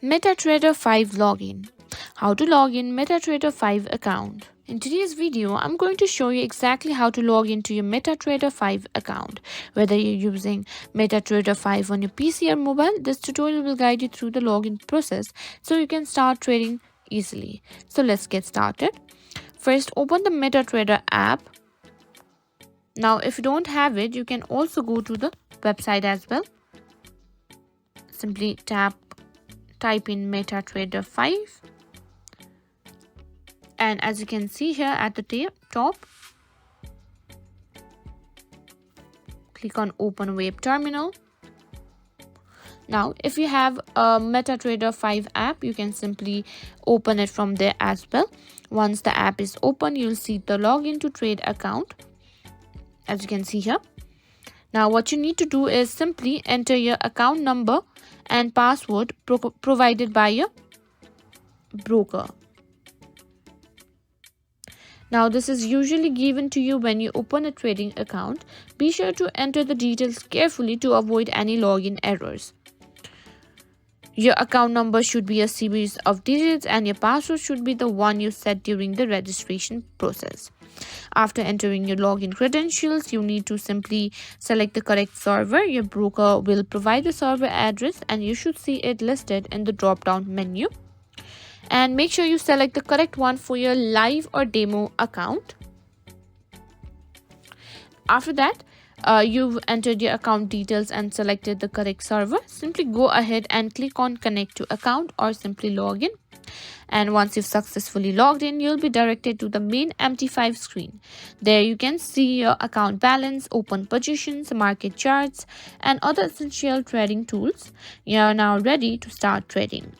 MetaTrader5 login. How to log in MetaTrader5 account. In today's video, I'm going to show you exactly how to log into your MetaTrader5 account. Whether you're using MetaTrader5 on your PC or mobile, this tutorial will guide you through the login process so you can start trading easily. So let's get started. First, open the MetaTrader app. Now, if you don't have it, you can also go to the website as well. Simply type in MetaTrader5, and as you can see here at the top, click on open web terminal. Now if you have a MetaTrader5 app, you can simply open it from there as well. Once the app is open, you'll see the login to trade account, as you can see here. Now what you need to do is simply enter your account number and password provided by your broker. Now this is usually given to you when you open a trading account. Be sure to enter the details carefully to avoid any login errors. Your account number should be a series of digits and your password should be the one you set during the registration process. After entering your login credentials, you need to simply select the correct server. Your broker will provide the server address and you should see it listed in the drop-down menu. And make sure you select the correct one for your live or demo account. After that, you've entered your account details and selected the correct server. Simply go ahead and click on connect to account or simply log in. And once you've successfully logged in, you'll be directed to the main MT5 screen. There you can see your account balance, open positions, market charts, and other essential trading tools. You are now ready to start trading.